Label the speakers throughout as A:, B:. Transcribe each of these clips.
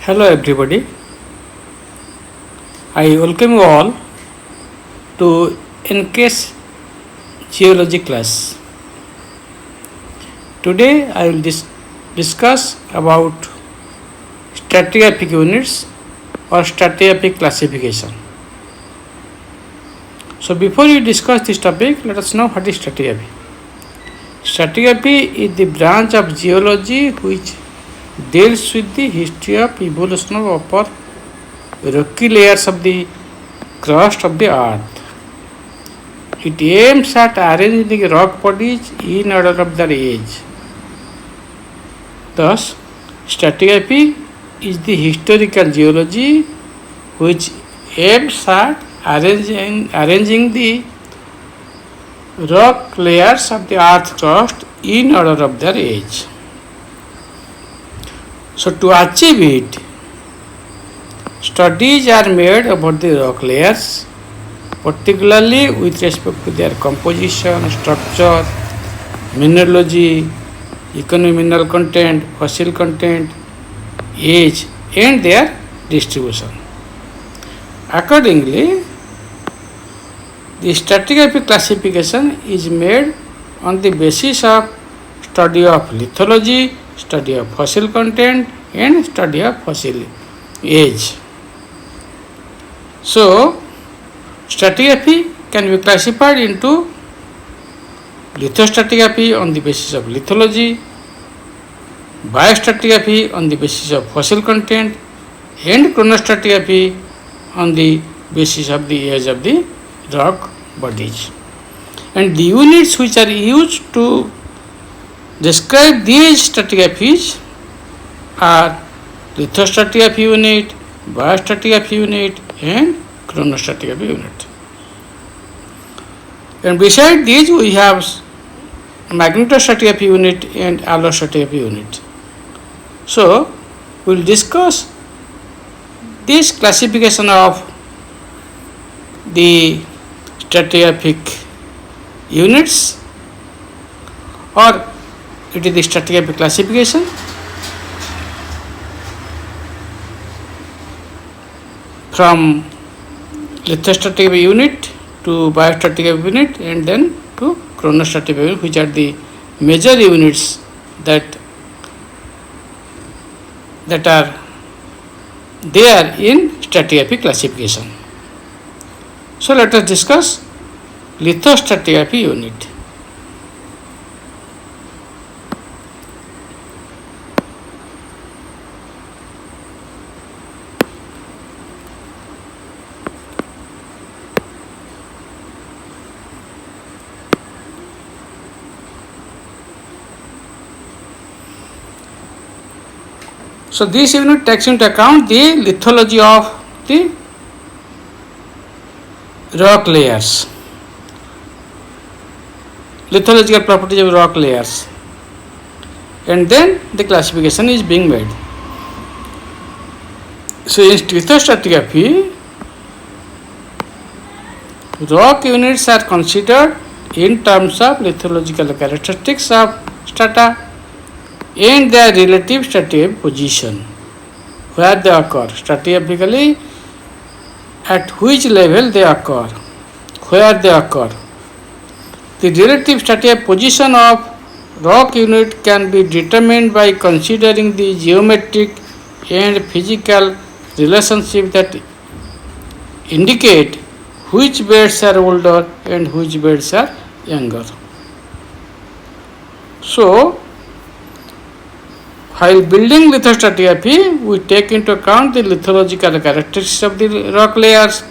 A: Hello everybody, I welcome you all to NCAS Geology class. Today I will discuss about stratigraphic units or stratigraphic classification. So before we discuss this topic, let us know what is stratigraphy. Stratigraphy is the branch of geology which deals with the history of evolution of upper rocky layers of the crust of the earth. It aims at arranging rock bodies in order of their age. Thus, stratigraphy is the historical geology which aims at arranging the rock layers of the earth crust in order of their age. So to achieve it, studies are made about the rock layers, particularly with respect to their composition, structure, mineralogy, economic mineral content, fossil content, age, and their distribution. Accordingly, the stratigraphic classification is made on the basis of study of lithology, study of fossil content, and study of fossil age. So, stratigraphy can be classified into lithostratigraphy on the basis of lithology, biostratigraphy on the basis of fossil content, and chronostratigraphy on the basis of the age of the rock bodies. And the units which are used to describe these stratigraphies are lithostratigraphy unit, biostratigraphy unit, and chronostratigraphy unit. And beside these we have magnetostratigraphy unit and allostratigraphy unit. So we will discuss this classification of the stratigraphic units, or it is the stratigraphic classification. From lithostratigraphy unit to biostratigraphy unit and then to chronostratigraphy unit, which are the major units that are there in stratigraphic classification. So let us discuss lithostratigraphy unit. So this unit takes into account the lithology of the rock layers, lithological properties of rock layers, and then the classification is being made. So in lithostratigraphy, rock units are considered in terms of lithological characteristics of strata and their relative stratigraphic position, where they occur, stratigraphically at which level they occur, where they occur. The relative stratigraphic position of rock unit can be determined by considering the geometric and physical relationship that indicate which beds are older and which beds are younger. So, while building lithostratigraphy, we take into account the lithological characteristics of the rock layers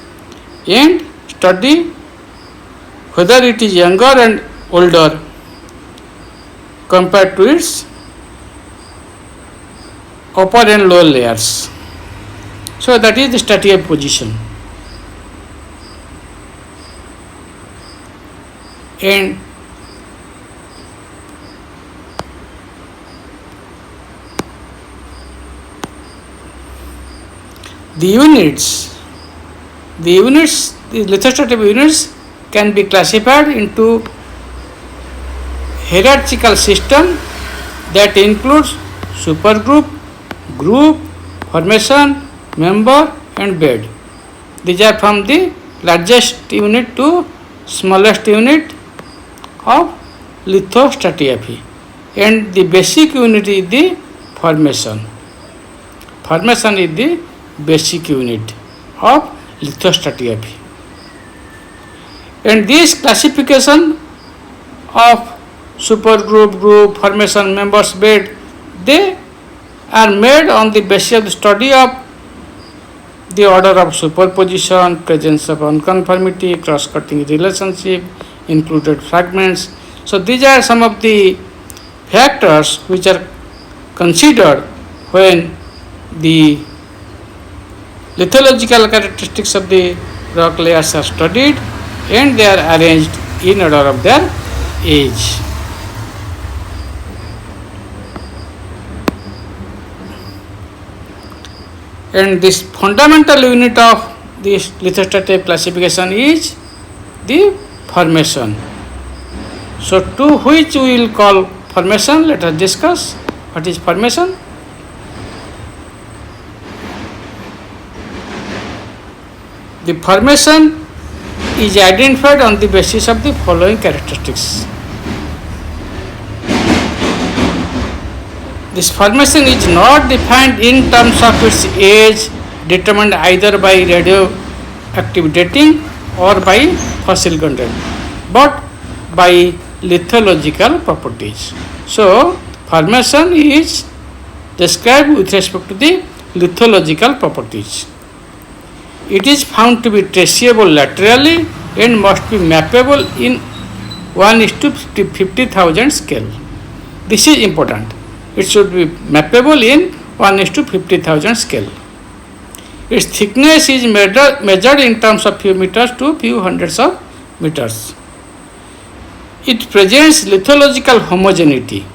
A: and study whether it is younger and older compared to its upper and lower layers. So that is the stratigraphic position. And the lithostratigraphic units can be classified into hierarchical system that includes supergroup, group, formation, member and bed. These are from the largest unit to smallest unit of lithostratigraphy, and the basic unit is the formation. Formation is the basic unit of lithostratigraphy. And this classification of supergroup, group, formation, members, bed, they are made on the basis of the study of the order of superposition, presence of unconformity, cross-cutting relationship, included fragments. So these are some of the factors which are considered when the lithological characteristics of the rock layers are studied, and they are arranged in order of their age. And this fundamental unit of this lithostratigraphic classification is the formation. So to which we will call formation, let us discuss what is formation. The formation is identified on the basis of the following characteristics. This formation is not defined in terms of its age, determined either by radioactive dating or by fossil content, but by lithological properties. So, formation is described with respect to the lithological properties. It is found to be traceable laterally and must be mappable in 1:50,000 scale. This is important. It should be mappable in 1:50,000 scale. Its thickness is measured in terms of few meters to few hundreds of meters. It presents lithological homogeneity,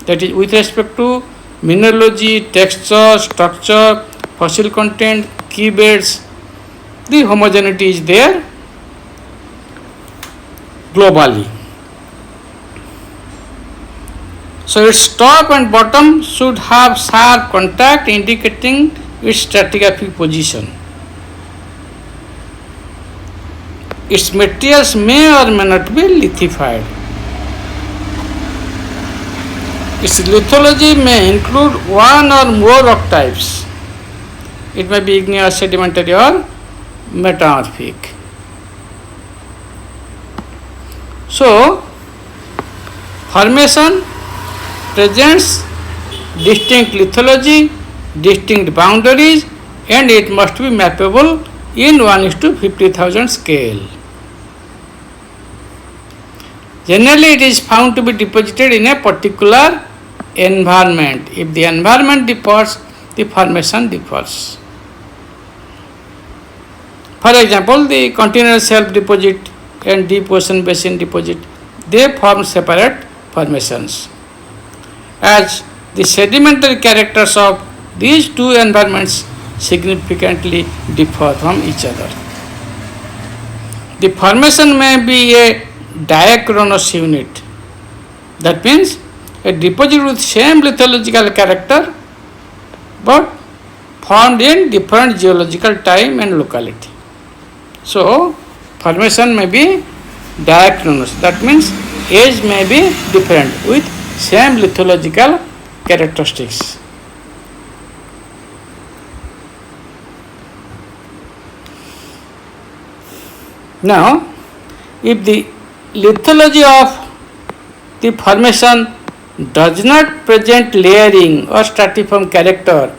A: that is with respect to mineralogy, texture, structure, fossil content, key beds. The homogeneity is there globally. So its top and bottom should have sharp contact indicating its stratigraphic position. Its materials may or may not be lithified. Its lithology may include one or more rock types. It may be igneous, sedimentary or metamorphic. So, formation presents distinct lithology, distinct boundaries, and it must be mappable in 1:50,000 scale. Generally, it is found to be deposited in a particular environment. If the environment differs, the formation differs. For example, the continuous shelf deposit and deep ocean basin deposit, they form separate formations, as the sedimentary characters of these two environments significantly differ from each other. The formation may be a diachronous unit. That means a deposit with same lithological character but formed in different geological time and locality. So, formation may be diachronous. That means age may be different with same lithological characteristics. Now, if the lithology of the formation does not present layering or stratiform character,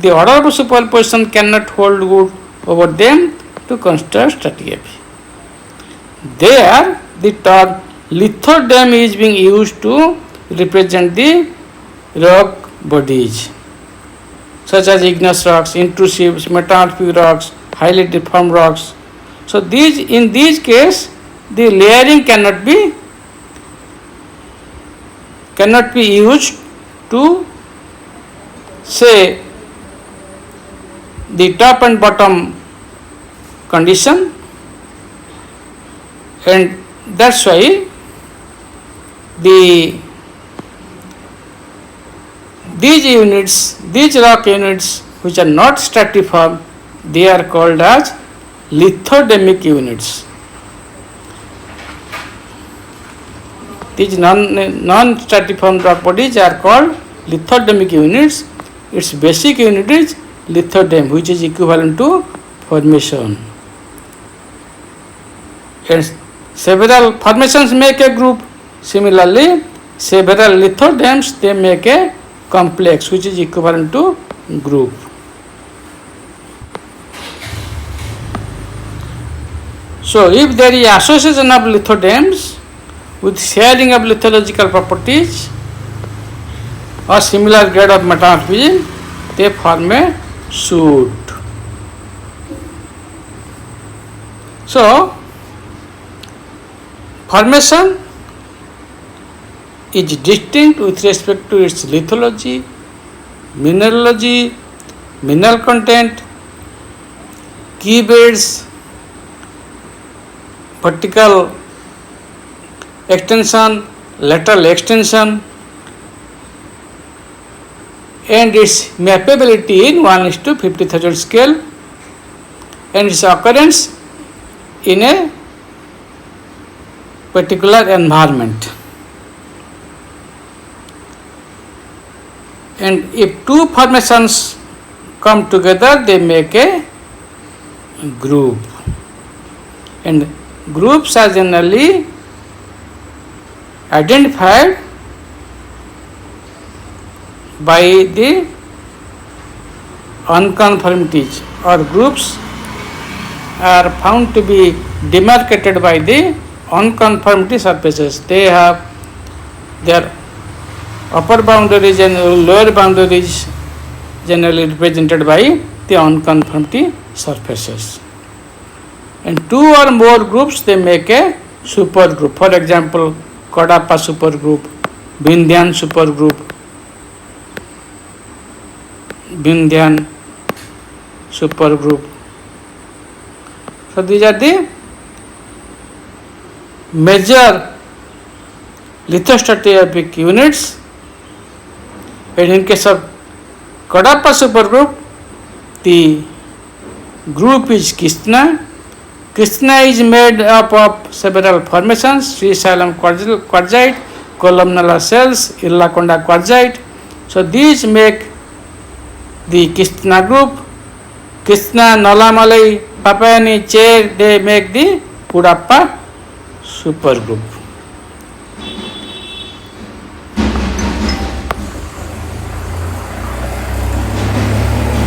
A: the order of superposition cannot hold good over them to construct stratigraphy. There, the term lithodem is being used to represent the rock bodies, such as igneous rocks, intrusive, metamorphic rocks, highly deformed rocks. So, in these cases, the layering cannot be used to say the top and bottom condition, and that's why these rock units which are not stratiform, they are called as lithothermic units. These non-stratiform rock bodies are called lithothermic units. Its basic unit is lithoderm, which is equivalent to formation. And several formations make a group. Similarly, several lithoderms, they make a complex, which is equivalent to group. So, if there is association of lithoderms with sharing of lithological properties or similar grade of metamorphism, they form a suit. So, formation is distinct with respect to its lithology, mineralogy, mineral content, key beds, vertical extension, lateral extension, and its mappability in 1:50,000 scale, and its occurrence in a particular environment. And if two formations come together, they make a group. And groups are generally identified by the unconformities, or groups are found to be demarcated by the unconformity surfaces. They have their upper boundaries and lower boundaries generally represented by the unconformity surfaces. And two or more groups, they make a supergroup. For example, Kadapa supergroup, Vindhyan supergroup, Vindhyan supergroup. So these are the major lithostratigraphic units. And in case of Kadapa supergroup, the group is Kistna. Kistna is made up of several formations: Sri Salem quartzite, columnar cells, Irlakonda quartzite. So these make the Kistna group. Kistna, Nalamalai, Papayani, Chair, they make the Kadapa supergroup.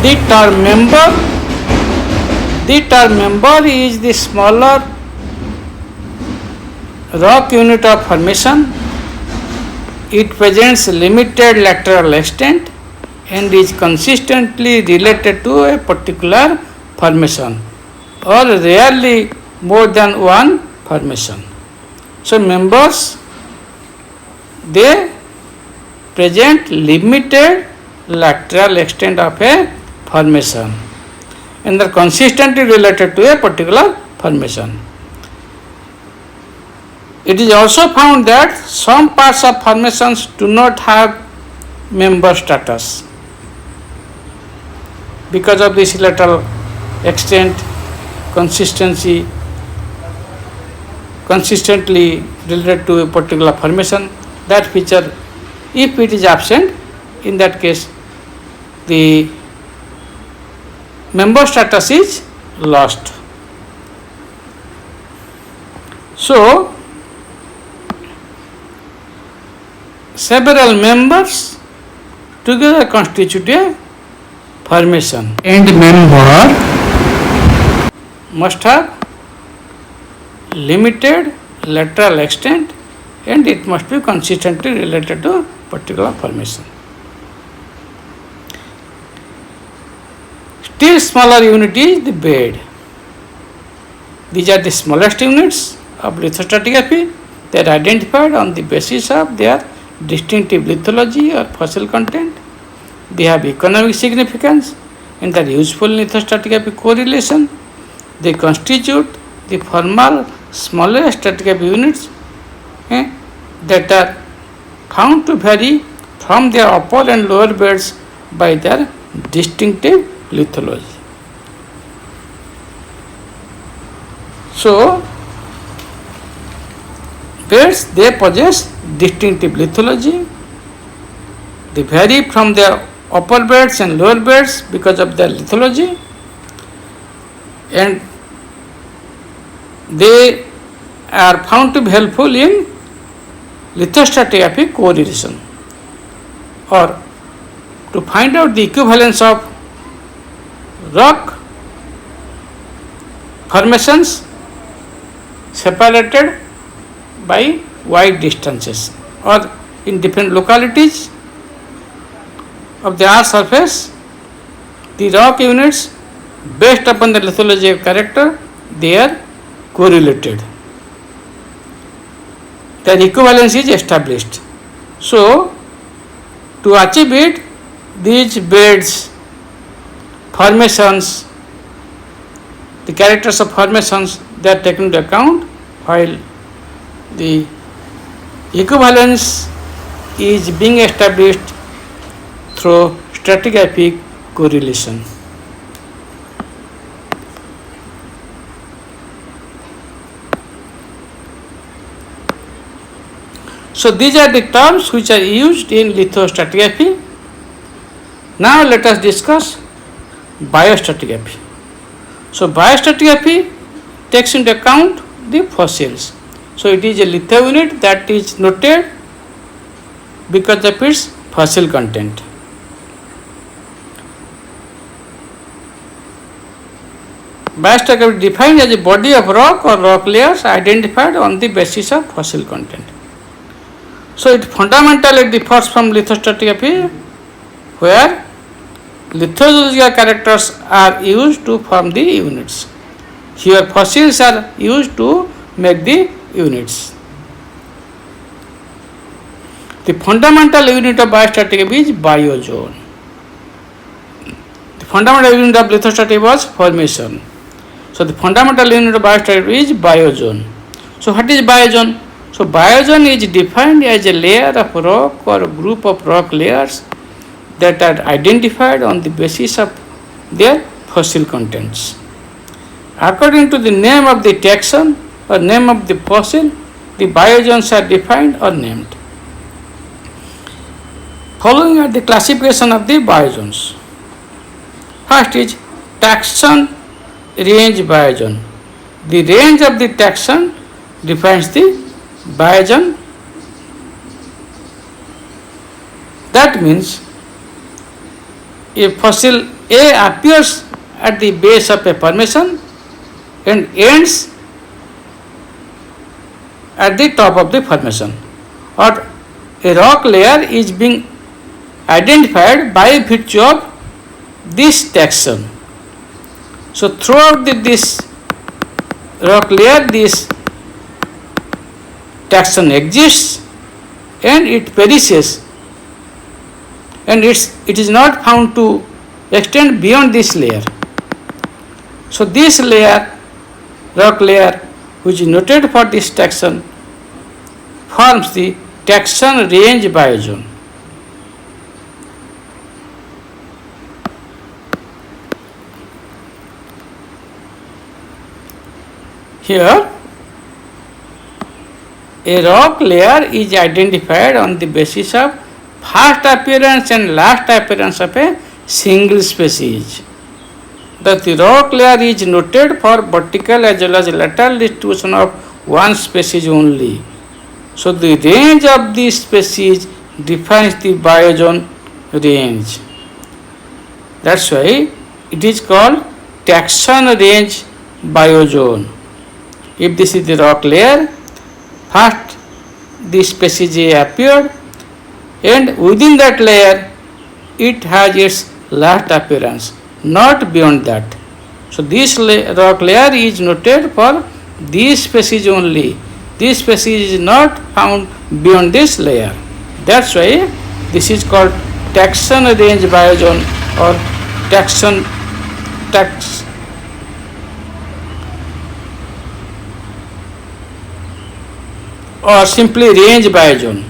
A: The term member is the smaller rock unit of formation. It presents limited lateral extent and is consistently related to a particular formation, or rarely more than one formation. So members, they present limited lateral extent of a formation and are consistently related to a particular formation. It is also found that some parts of formations do not have member status because of this lateral extent, consistently related to a particular formation. That feature, if it is absent, in that case the member status is lost. So several members together constitute a formation, and member must have limited lateral extent and it must be consistently related to particular formation. Still smaller unit is the bed. These are the smallest units of lithostratigraphy. They are identified on the basis of their distinctive lithology or fossil content. They have economic significance in their useful lithostratigraphic correlation. They constitute the formal smaller stratigraphic units that are found to vary from their upper and lower beds by their distinctive lithology. So, beds, they possess distinctive lithology. They vary from their upper beds and lower beds because of their lithology, and they are found to be helpful in lithostratigraphic correlation, or to find out the equivalence of rock formations separated by wide distances or in different localities of the earth's surface. The rock units, based upon the lithology of character, they are correlated. Their equivalence is established. So, to achieve it, these beds, formations, the characters of formations, they are taken into account, while the equivalence is being established through stratigraphic correlation. So these are the terms which are used in lithostratigraphy. Now let us discuss biostratigraphy. So biostratigraphy takes into account the fossils. So it is a litho unit that is noted because of its fossil content. Biostratigraphy is defined as a body of rock or rock layers identified on the basis of fossil content. So it fundamentally differs from lithostratigraphy, where lithological characters are used to form the units. Here fossils are used to make the units. The fundamental unit of biostratigraphy is biozone. The fundamental unit of lithostratigraphy was formation. So the fundamental unit of biostratigraphy is biozone. So what is biozone? So biozone is defined as a layer of rock or a group of rock layers that are identified on the basis of their fossil contents. According to the name of the taxon or name of the fossil, the biozones are defined or named. Following are the classification of the biozones. First is taxon range biozone. The range of the taxon defines the biozone. That means a fossil A appears at the base of a formation and ends at the top of the formation, or a rock layer is being identified by virtue of this taxon. So throughout this rock layer, this taxon exists and it perishes, and it is not found to extend beyond this layer. So this layer, rock layer, which is noted for this taxon, forms the taxon range biozone. Here, a rock layer is identified on the basis of first appearance and last appearance of a single species. That the rock layer is noted for vertical as well as lateral distribution of one species only. So the range of this species defines the biozone range. That's why it is called taxon range biozone. If this is the rock layer, first this species A appeared, and within that layer it has its last appearance, not beyond that. So this rock layer is noted for this species only. This species is not found beyond this layer. That's why this is called taxon range biozone or or simply range biozone.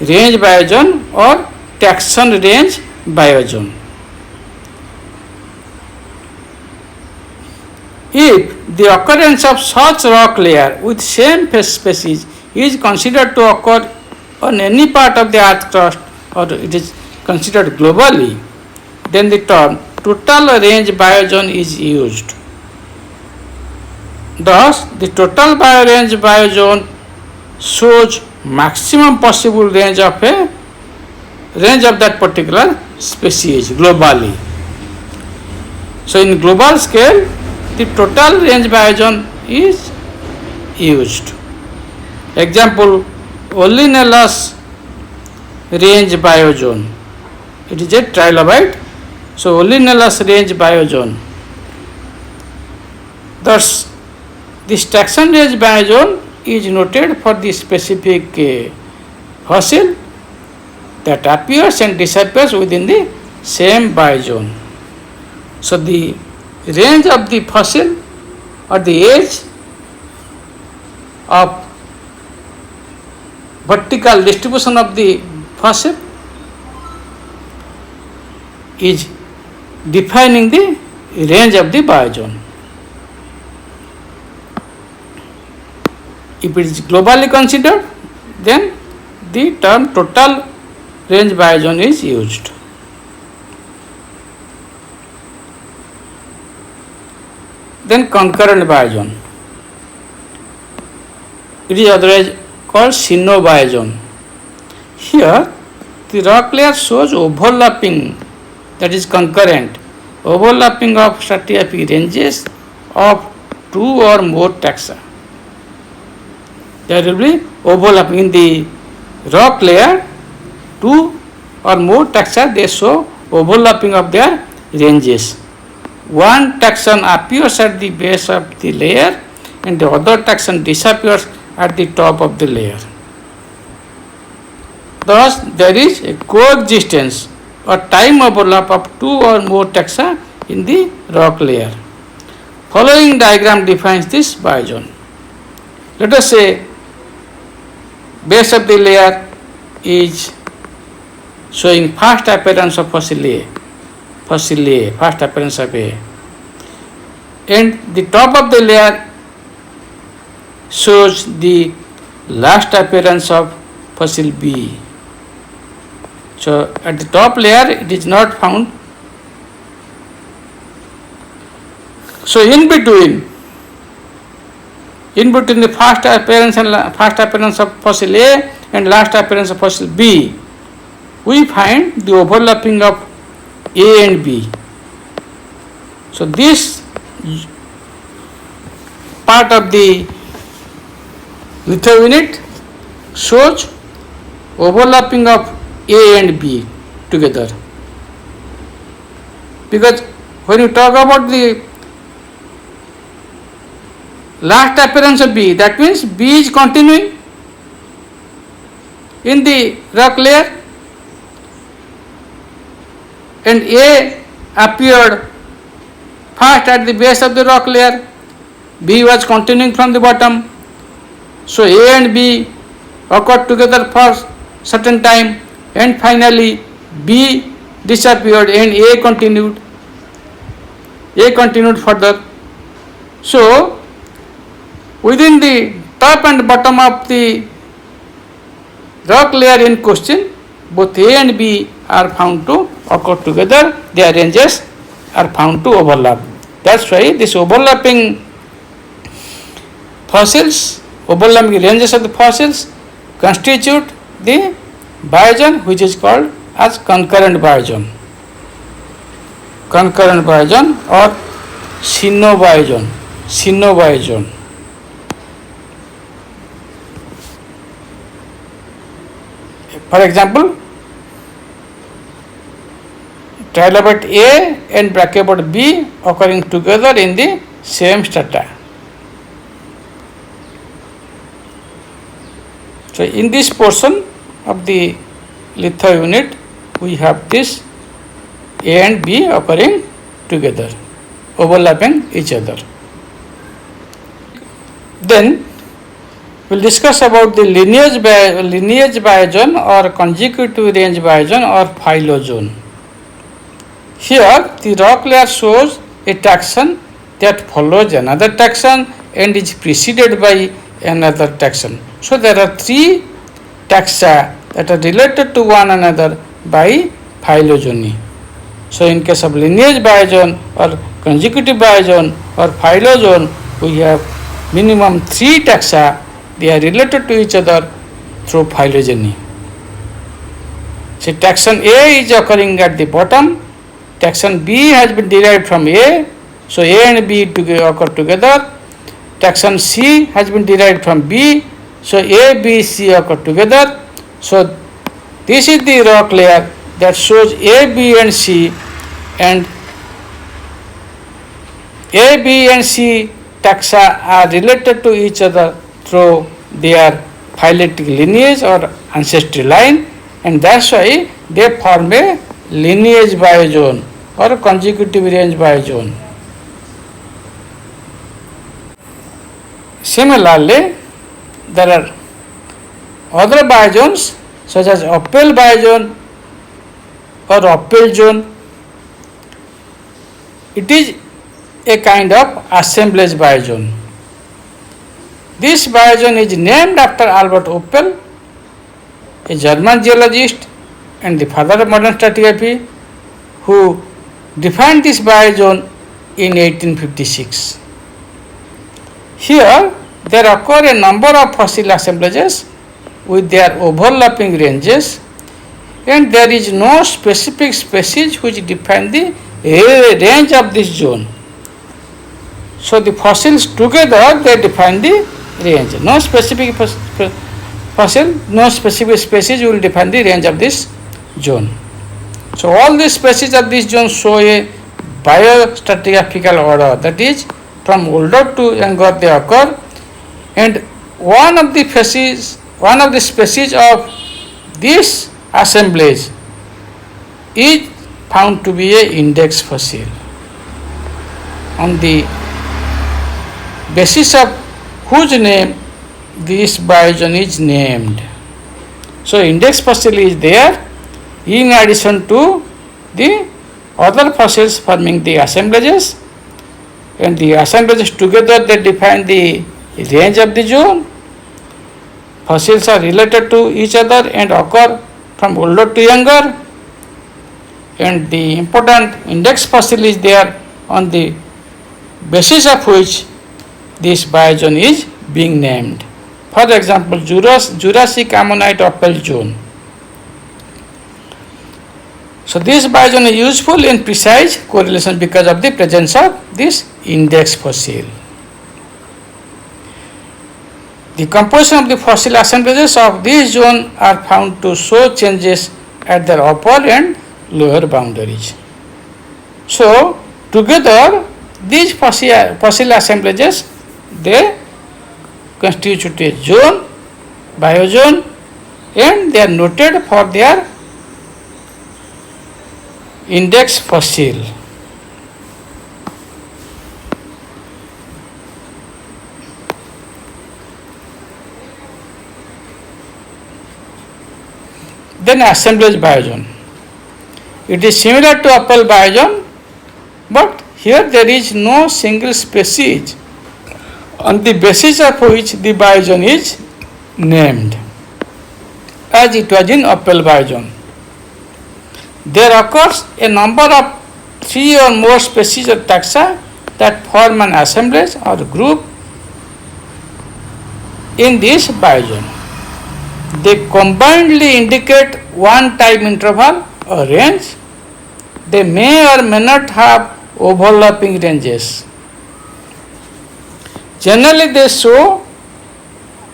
A: Range biozone or taxon range biozone. If the occurrence of such rock layer with same species is considered to occur on any part of the earth crust, or it is considered globally, then the term total range biozone is used. Thus, the total range biozone shows maximum possible range of that particular species globally. So, in global scale, the total range biozone is used. Example, Olinellus range biozone. It is a trilobite. So, Olinellus range biozone. Thus, this taxon range biozone is noted for the specific fossil that appears and disappears within the same biozone. So, the range of the fossil or the age of vertical distribution of the fossil is defining the range of the biozone. If it is globally considered, then the term total range biozone is used. Then concurrent biozone. It is otherwise called synobiozone. Here, the rock layer shows overlapping, that is concurrent, overlapping of stratigraphic ranges of two or more taxa. There will be overlapping in the rock layer, two or more taxa, they show overlapping of their ranges. One taxon appears at the base of the layer and the other taxon disappears at the top of the layer. Thus, there is a coexistence or time overlap of two or more taxa in the rock layer. Following diagram defines this biozone. Let us say base of the layer is showing first appearance of fossil A, first appearance of A, and the top of the layer shows the last appearance of fossil B. So, at the top layer it is not found. So, in between the first appearance of fossil A and last appearance of fossil B, we find the overlapping of A and B. So, this part of the litho unit shows overlapping of A and B together, because when you talk about the last appearance of B, that means B is continuing in the rock layer and A appeared first at the base of the rock layer, B was continuing from the bottom. So, A and B occurred together for certain time and finally B disappeared and A continued further. So, within the top and bottom of the rock layer in question, both A and B are found to occur together, their ranges are found to overlap. That's why this overlapping fossils, overlapping ranges of the fossils constitute the biozone, which is called as concurrent biozone. Concurrent biozone or synobiozone. For example, trilobite A and brachiopods B occurring together in the same strata. So, in this portion of the litho unit, we have this A and B occurring together, overlapping each other. Then we will discuss about the lineage biozone or consecutive range biozone or phylozone. Here the rock layer shows a taxon that follows another taxon and is preceded by another taxon. So there are three taxa that are related to one another by phylogeny. So in case of lineage biozone or consecutive biozone or phylozone, we have minimum three taxa. They are related to each other through phylogeny. So taxon A is occurring at the bottom. Taxon B has been derived from A. So A and B occur together. Taxon C has been derived from B. So A, B, C occur together. So this is the rock layer that shows A, B and C, and A, B and C taxa are related to each other through their phyletic lineage or ancestry line, and that's why they form a lineage biozone or a consecutive range biozone. Similarly, there are other biozones such as Oppel biozone or Oppel zone. It is a kind of assemblage biozone. This biozone is named after Albert Oppel, a German geologist and the father of modern stratigraphy, who defined this biozone in 1856. Here, there occur a number of fossil assemblages with their overlapping ranges, and there is no specific species which define the range of this zone. So the fossils together they define the range. No specific fossil, no specific species will define the range of this zone. So all the species of this zone show a biostratigraphical order, that is, from older to younger they occur, and one of the species of this assemblage is found to be a index fossil, on the basis of whose name this biozone is named. So index fossil is there in addition to the other fossils forming the assemblages, and the assemblages together they define the range of the zone. Fossils are related to each other and occur from older to younger, and the important index fossil is there on the basis of which this biozone is being named. For example, Jurassic Ammonite Oppel zone. So this biozone is useful in precise correlation because of the presence of this index fossil. The composition of the fossil assemblages of this zone are found to show changes at their upper and lower boundaries. So together these fossil assemblages they constitute a zone, biozone, and they are noted for their index fossil. Then assemblage biozone. It is similar to Oppel biozone, but here there is no single species on the basis of which the biozone is named, as it was in Oppel biozone. There occurs a number of 3 or more species or taxa that form an assemblage or group in this biozone. They combinedly indicate one time interval or range. They may or may not have overlapping ranges. Generally, they show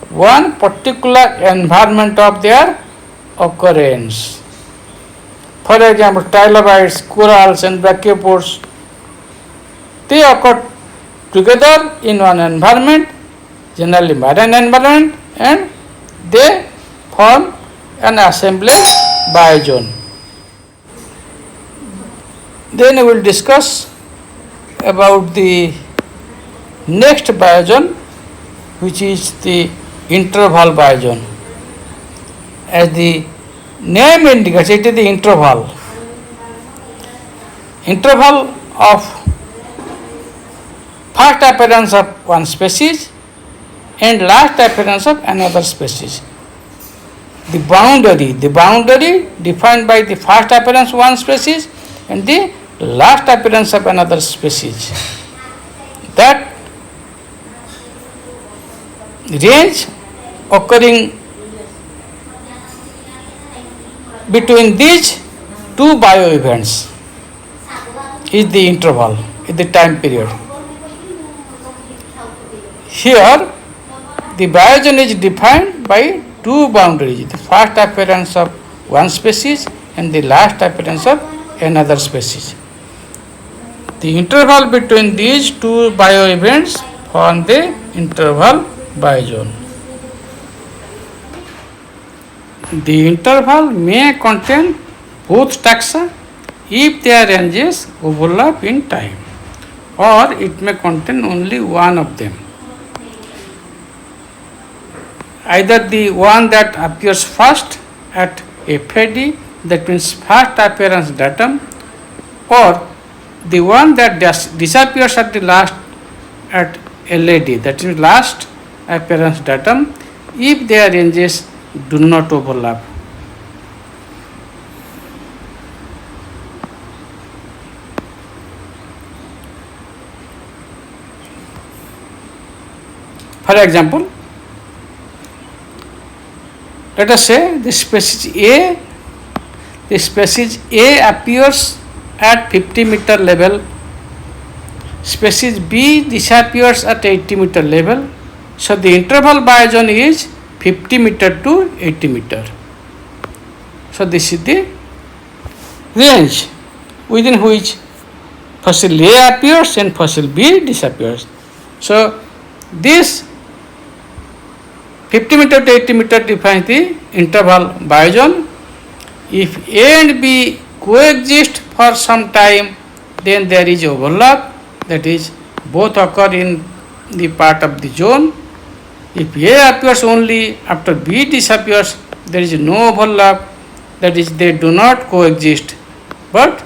A: one particular environment of their occurrence. For example, trilobites, corals and brachiopods, they occur together in one environment, generally marine environment, and they form an assemblage biozone. Then we will discuss about the next biozone, which is the interval biozone. As the name indicates, it is the interval of first appearance of one species and last appearance of another species. The boundary defined by the first appearance of one species and the last appearance of another species. That range occurring between these two bio events is the interval, is the time period. Here, the biogen is defined by two boundaries, the first appearance of one species and the last appearance of another species. The interval between these two bio events form the interval biozone. The interval may contain both taxa if their ranges overlap in time, or it may contain only one of them. Either the one that appears first at FAD, that means first appearance datum, or the one that disappears at the last at LAD, that is last appearance datum, if their ranges do not overlap. For example, let us say the species A appears at 50-meter level, species B disappears at 80-meter level. So the interval biozone is 50 meter to 80 meter. So this is the range within which fossil A appears and fossil B disappears. So this 50 meter to 80 meter defines the interval biozone. If A and B coexist for some time, then there is overlap, that is both occur in the part of the zone. If A appears only after B disappears, there is no overlap, that is they do not coexist, but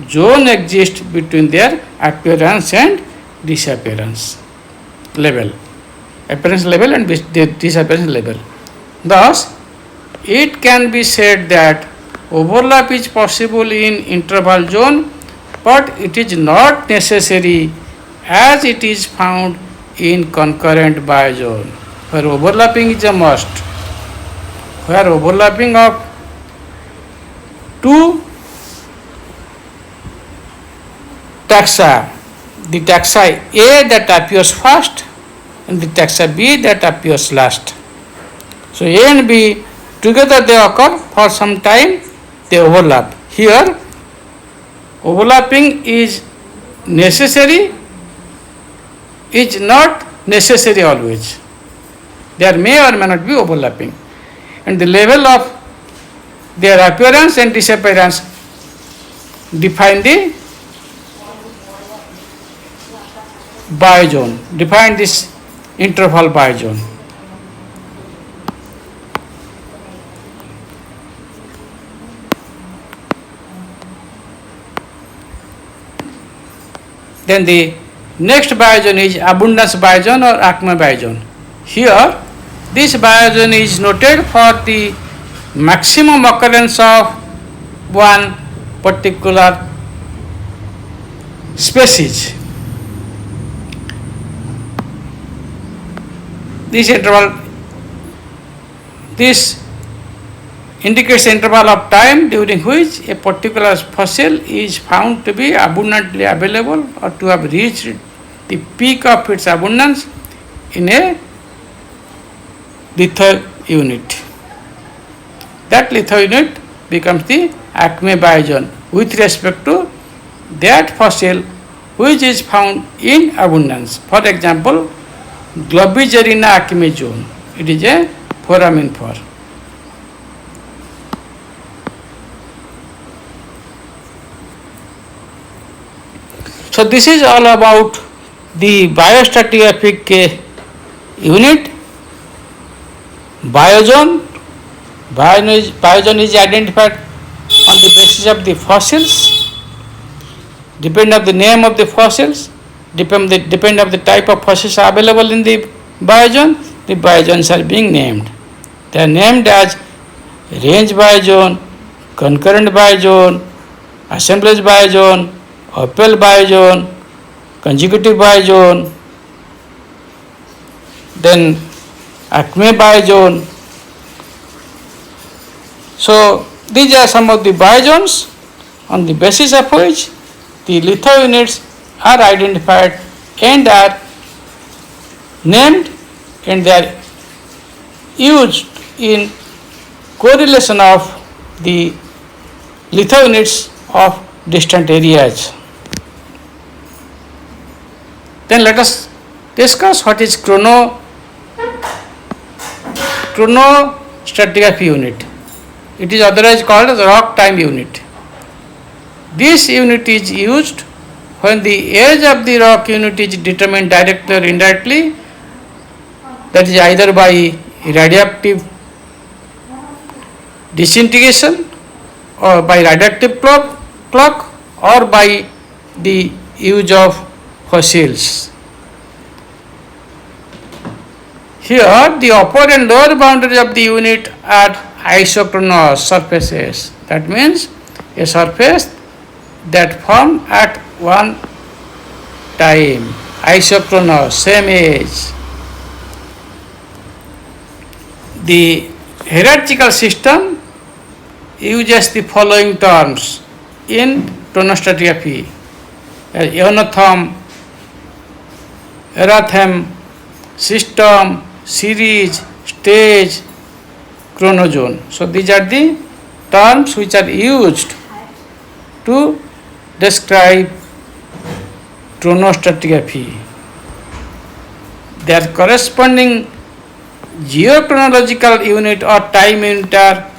A: zone exists between their appearance and disappearance level, appearance level and disappearance level. Thus, it can be said that overlap is possible in interval zone, but it is not necessary as it is found in concurrent biozone, where overlapping is a must, where overlapping of two taxa, the taxa A that appears first and the taxa B that appears last. So A and B together they occur for some time, they overlap. Here overlapping is necessary, is not necessary always. There may or may not be overlapping, and the level of their appearance and disappearance define the biozone, define this interval biozone. Then the next biozone is abundance biozone or Acme biozone. Here, this biozone is noted for the maximum occurrence of one particular species. This indicates the interval of time during which a particular fossil is found to be abundantly available or to have reached the peak of its abundance in a litho unit. That litho unit becomes the Acme biozone with respect to that fossil which is found in abundance. For example, Globigerina acme zone, it is a foramen 4. So this is all about the biostratigraphic unit. Biozone is identified on the basis of the fossils, depending on the name of the fossils. depend of the type of fossils available in the biozone, the biozones are being named. They are named as range biozone, concurrent biozone, assemblage biozone, oppel biozone, consecutive biozone, then acme biozone. So these are some of the biozones on the basis of which the litho units are identified and are named, and they are used in correlation of the litho units of distant areas. Then let us discuss what is chronostratigraphy unit. It is otherwise called as rock time unit. This unit is used when the age of the rock unit is determined directly or indirectly, that is either by radioactive disintegration or by radioactive clock or by the use of fossils. Here the upper and lower boundaries of the unit are isochronous surfaces. That means a surface that form at one time, isochronous, same age. The hierarchical system uses the following terms in chronostratigraphy: ionotham, erathem, system, series, stage, chronozone. So these are the terms which are used to describe chronostratigraphy. Their corresponding geochronological unit or time unit are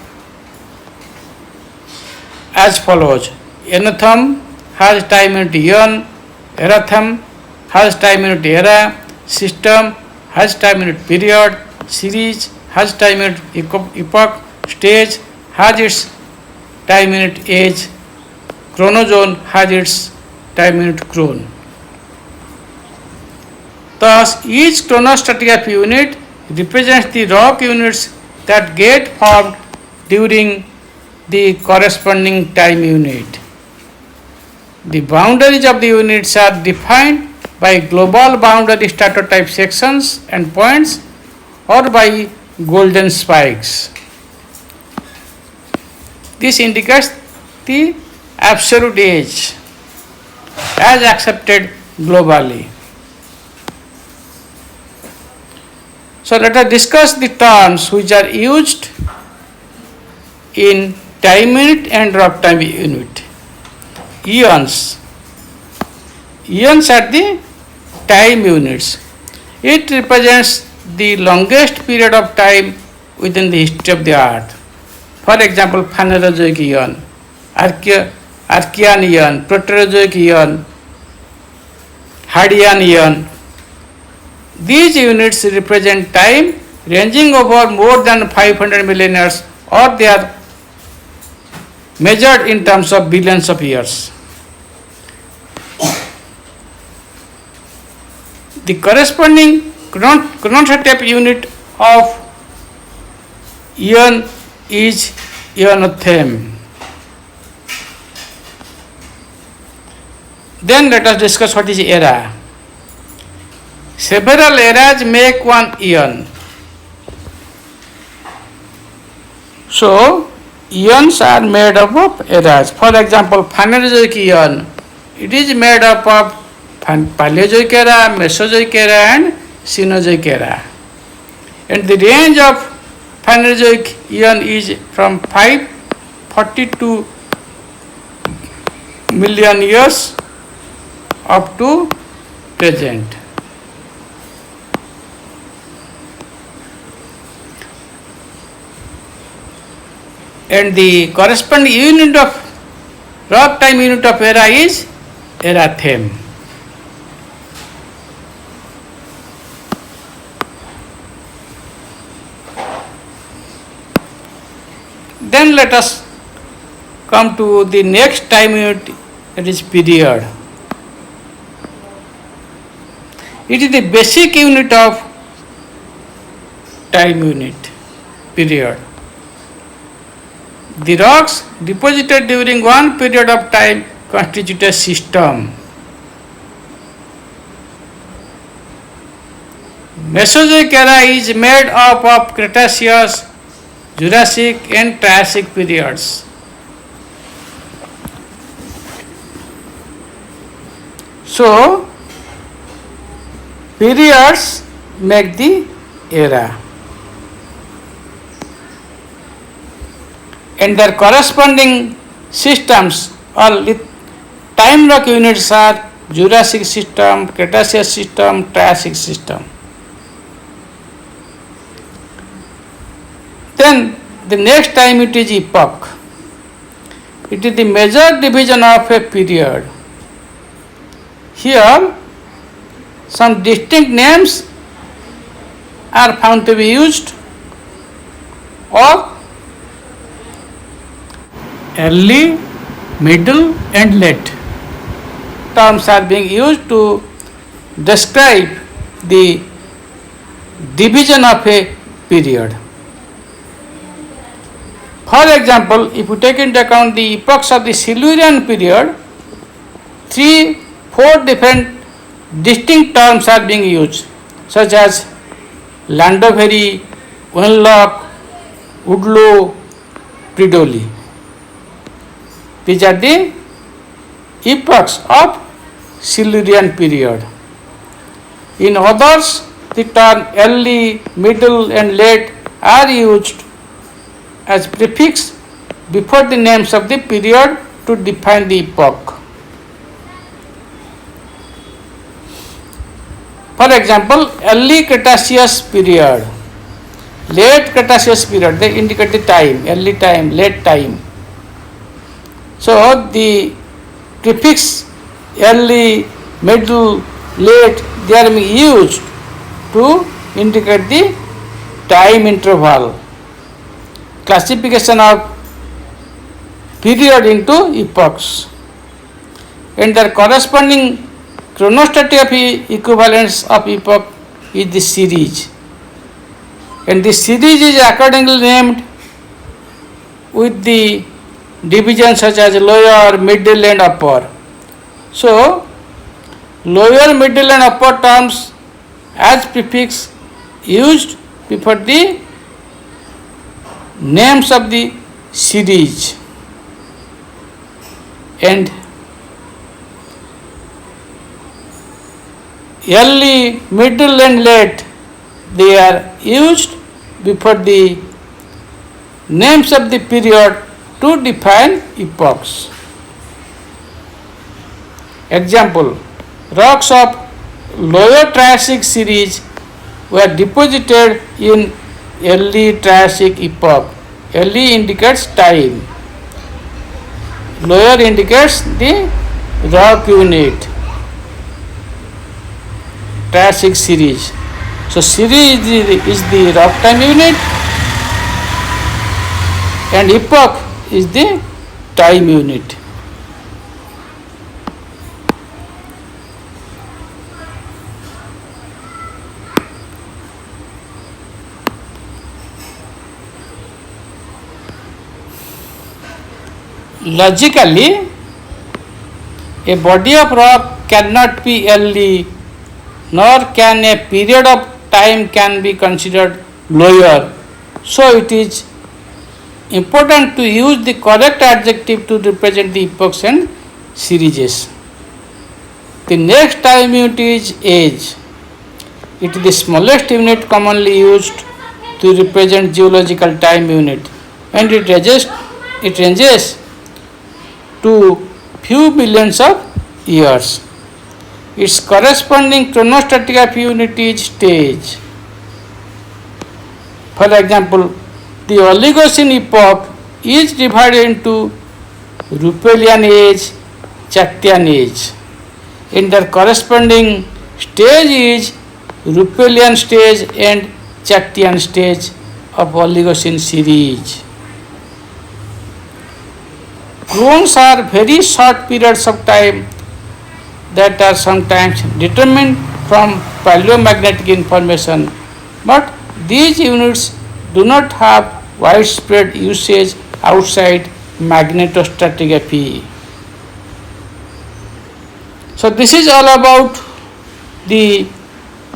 A: as follows: ionotham has time unit eon, erathem has time unit era, system has time unit period, series has time unit epoch, stage has its time unit age, chronozone has its time unit chron. Thus, each chronostratigraphy unit represents the rock units that get formed during the corresponding time unit. The boundaries of the units are defined by global boundary stratotype sections and points or by golden spikes. This indicates the absolute age as accepted globally. So let us discuss the terms which are used in time unit and rock time unit. Eons. Eons are the time units. It represents the longest period of time within the history of the earth. For example, Phanerozoic eon, Archean eon, Proterozoic eon, Hadean eon. These units represent time ranging over more than 500 million years, or they are measured in terms of billions of years. The corresponding chronostratigraphic unit of eon is ionotham. Then let us discuss what is era. Several eras make one eon. So, eons are made up of eras. For example, Phanerozoic eon, it is made up of Paleozoic era, Mesozoic era and Cenozoic era. And the range of Phanerozoic eon is from 542 million years up to present. And the corresponding unit of rock time unit of era is erathem. Then let us come to the next time unit, that is period. It is the basic unit of time unit, period. The rocks deposited during one period of time constitute a system. Mesozoic era is made up of Cretaceous, Jurassic and Triassic periods. So, periods make the era, and their corresponding systems or time rock units are Jurassic system, Cretaceous system, Triassic system. Then the next time it is epoch. It is the major division of a period. Here some distinct names are found to be used, or early, middle and late terms are being used to describe the division of a period. For example, if you take into account the epochs of the Silurian period, 3-4 different distinct terms are being used, such as Llandovery, Wenlock, Woodlow, Predolli. These are the epochs of Silurian period. In others, the term early, middle and late are used as prefix before the names of the period to define the epoch. For example, early Cretaceous period, late Cretaceous period, they indicate the time, early time, late time. So the prefix early, middle, late, they are used to indicate the time interval. Classification of period into epochs, and their corresponding chronostratigraphy equivalence of epoch is the series, and the series is accordingly named with the divisions such as lower, middle and upper. So lower, middle and upper terms as prefix used before the names of the series, and early, middle and late, they are used before the names of the period to define epochs. Example, rocks of lower Triassic series were deposited in early Triassic epoch. Early indicates time, lower indicates the rock unit, Triassic series. So series is the rock time unit and epoch is the time unit. Logically, a body of rock cannot be early, nor can a period of time can be considered lower. So it is important to use the correct adjective to represent the epochs and series. The next time unit is age. It is the smallest unit commonly used to represent geological time unit, and it ranges to few billions of years. Its corresponding chronostratigraphy unit is stage. For example, the Oligocene epoch is divided into Rupelian age, Chattian age, and their corresponding stage is Rupelian stage and Chattian stage of Oligocene series. Chrones are very short periods of time that are sometimes determined from paleomagnetic information, but these units do not have widespread usage outside magnetostratigraphy. So this is all about the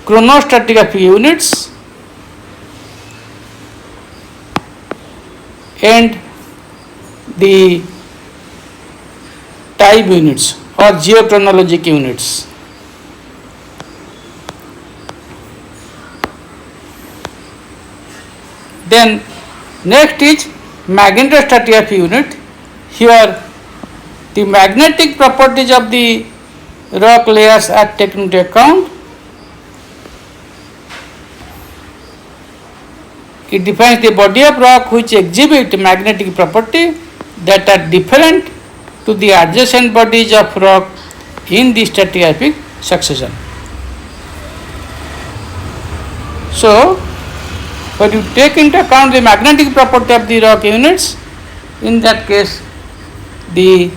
A: chronostratigraphy units and the time units or geochronologic units. Then next is magnetostratigraphy unit. Here the magnetic properties of the rock layers are taken into account. It defines the body of rock which exhibit magnetic property that are different to the adjacent bodies of rock in the stratigraphic succession. So, when you take into account the magnetic property of the rock units, in that case the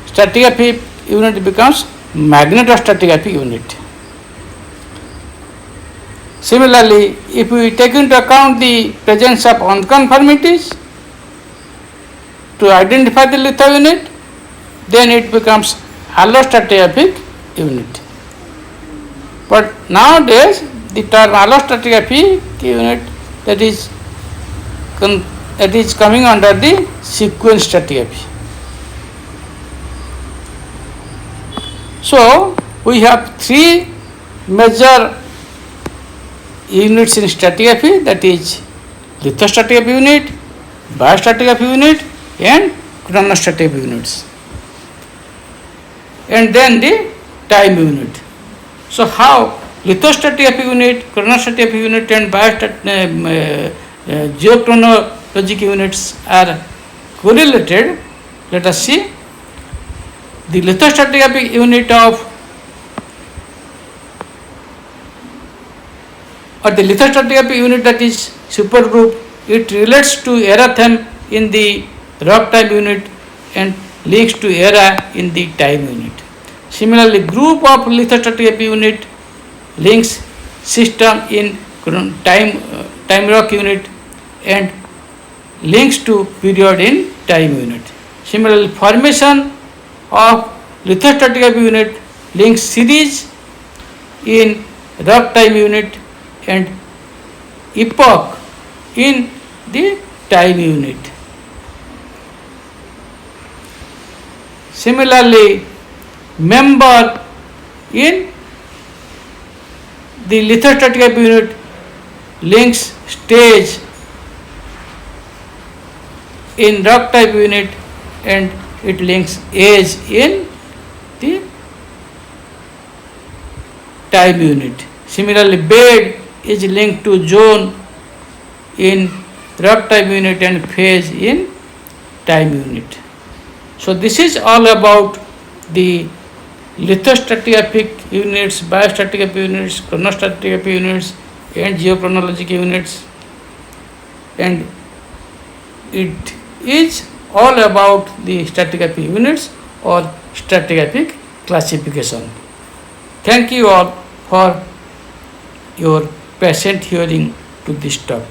A: stratigraphic unit becomes magnetostratigraphic unit. Similarly, if we take into account the presence of unconformities to identify the litho unit, then it becomes allostratigraphic unit. But nowadays, the term allostratigraphic unit that is coming under the sequence stratigraphy. So, we have three major units in stratigraphy, that is lithostratigraphy unit, biostratigraphy unit and chronostratigraphy units, and then the time unit. So, how lithostratigraphy unit, chronostratigraphy unit and geochronologic units are correlated? Let us see. The lithostratigraphic unit the lithostratigraphic unit, that is supergroup, it relates to erathem in the rock time unit and links to era in the time unit. Similarly, group of lithostratigraphy unit links system in time rock unit and links to period in time unit. Similarly, formation of lithostratigraphy unit links series in rock time unit and epoch in the time unit. Similarly, member in the lithostratigraphy unit links stage in rock type unit and it links age in the time unit. Similarly, bed is linked to zone in rock type unit and phase in time unit. So this is all about the lithostratigraphic units, biostratigraphic units, chronostratigraphic units and geochronologic units, and it is all about the stratigraphic units or stratigraphic classification. Thank you all for your patient hearing to this talk.